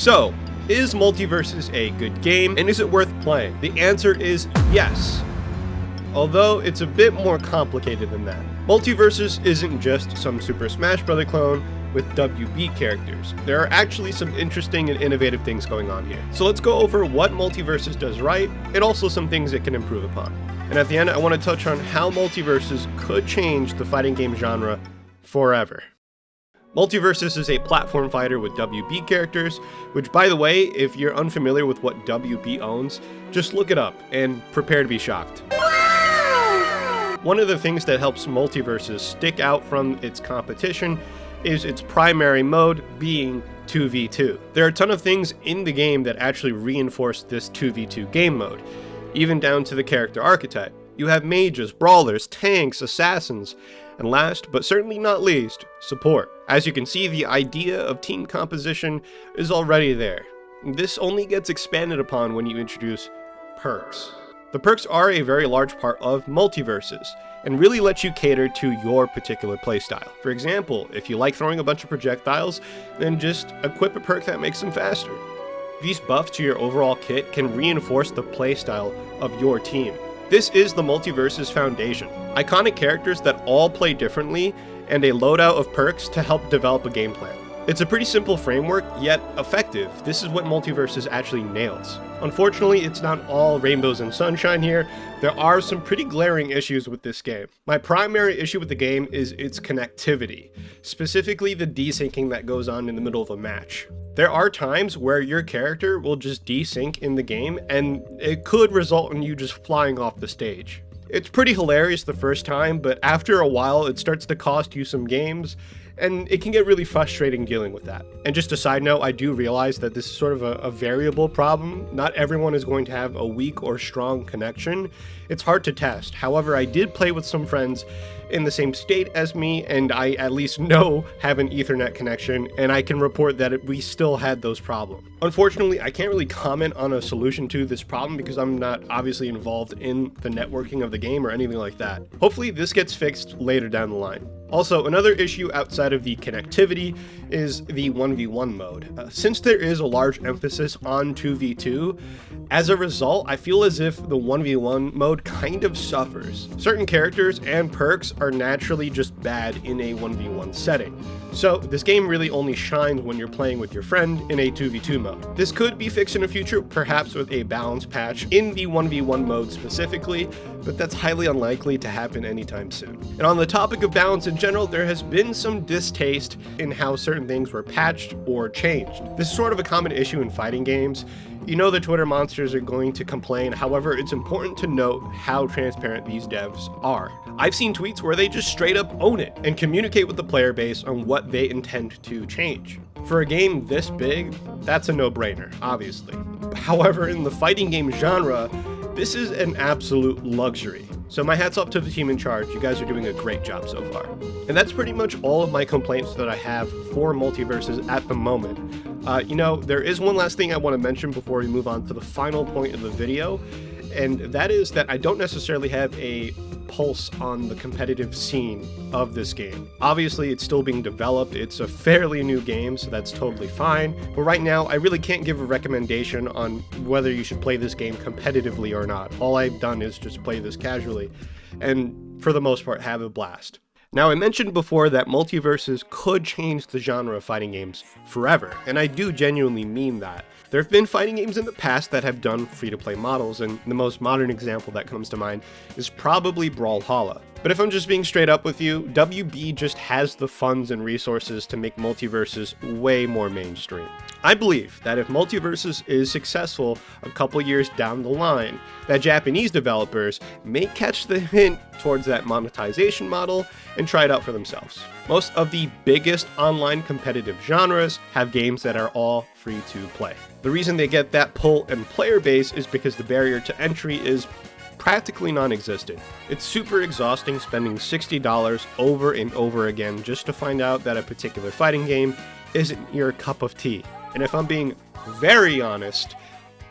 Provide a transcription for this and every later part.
So, is Multiversus a good game, and is it worth playing? The answer is yes. Although it's a bit more complicated than that. Multiversus isn't just some Super Smash Bros. Clone with WB characters. There are actually some interesting and innovative things going on here. So let's go over what Multiversus does right, and also some things it can improve upon. And at the end, I want to touch on how Multiversus could change the fighting game genre forever. Multiversus is a platform fighter with WB characters, which, by the way, if you're unfamiliar with what WB owns, just look it up and prepare to be shocked. One of the things that helps Multiversus stick out from its competition is its primary mode being 2v2. There are a ton of things in the game that actually reinforce this 2v2 game mode, even down to the character archetype. You have mages, brawlers, tanks, assassins, and last, but certainly not least, support. As you can see, the idea of team composition is already there. This only gets expanded upon when you introduce perks. The perks are a very large part of Multiversus, and really let you cater to your particular playstyle. For example, if you like throwing a bunch of projectiles, then just equip a perk that makes them faster. These buffs to your overall kit can reinforce the playstyle of your team. This is the Multiversus foundation. Iconic characters that all play differently, and a loadout of perks to help develop a game plan. It's a pretty simple framework, yet effective. This is what Multiversus actually nails. Unfortunately, it's not all rainbows and sunshine here. There are some pretty glaring issues with this game. My primary issue with the game is its connectivity, specifically the desyncing that goes on in the middle of a match. There are times where your character will just desync in the game, and it could result in you just flying off the stage. It's pretty hilarious the first time, but after a while it starts to cost you some games, and it can get really frustrating dealing with that. And just a side note, I do realize that this is sort of a variable problem. Not everyone is going to have a weak or strong connection. It's hard to test. However, I did play with some friends in the same state as me, and I at least know have an Ethernet connection, and I can report that we still had those problems. Unfortunately, I can't really comment on a solution to this problem because I'm not obviously involved in the networking of the game or anything like that. Hopefully this gets fixed later down the line. Also, another issue outside of the connectivity is the 1v1 mode. Since there is a large emphasis on 2v2, as a result, I feel as if the 1v1 mode kind of suffers. Certain characters and perks are naturally just bad in a 1v1 setting. So this game really only shines when you're playing with your friend in a 2v2 mode. This could be fixed in the future, perhaps with a balance patch in the 1v1 mode specifically, but that's highly unlikely to happen anytime soon. And on the topic of balance in general, there has been some distaste in how certain things were patched or changed. This is sort of a common issue in fighting games. You know the Twitter monsters are going to complain, however, it's important to note how transparent these devs are. I've seen tweets where they just straight up own it and communicate with the player base on what they intend to change. For a game this big, that's a no-brainer, obviously. However, in the fighting game genre, this is an absolute luxury. So my hat's off to the team in charge. You guys are doing a great job so far. And that's pretty much all of my complaints that I have for Multiversus at the moment. There is one last thing I want to mention before we move on to the final point of the video, and that is that I don't necessarily have a pulse on the competitive scene of this game. Obviously, it's still being developed. It's a fairly new game, so that's totally fine. But right now, I really can't give a recommendation on whether you should play this game competitively or not. All I've done is just play this casually, and for the most part, have a blast. Now, I mentioned before that Multiversus could change the genre of fighting games forever, and I do genuinely mean that. There have been fighting games in the past that have done free-to-play models, and the most modern example that comes to mind is probably Brawlhalla. But if I'm just being straight up with you, WB just has the funds and resources to make Multiversus way more mainstream. I believe that if Multiversus is successful a couple years down the line, that Japanese developers may catch the hint towards that monetization model and try it out for themselves. Most of the biggest online competitive genres have games that are all free to play. The reason they get that pull and player base is because the barrier to entry is practically non-existent. It's super exhausting spending $60 over and over again just to find out that a particular fighting game isn't your cup of tea. And if I'm being very honest,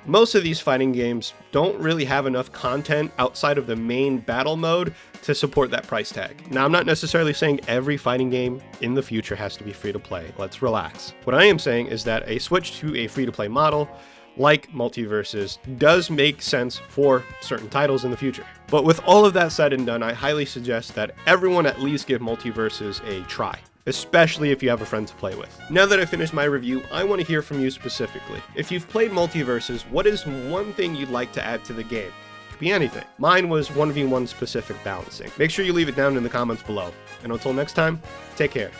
Most of these fighting games don't really have enough content outside of the main battle mode to support that price tag. Now, I'm not necessarily saying every fighting game in the future has to be free to play. Let's relax. What I am saying is that a switch to a free to play model like Multiversus does make sense for certain titles in the future. But with all of that said and done, I highly suggest that everyone at least give Multiversus a try, especially if you have a friend to play with. Now that I've finished my review, I want to hear from you specifically. If you've played Multiversus, what is one thing you'd like to add to the game? It could be anything. Mine was 1v1 specific balancing. Make sure you leave it down in the comments below. And until next time, take care.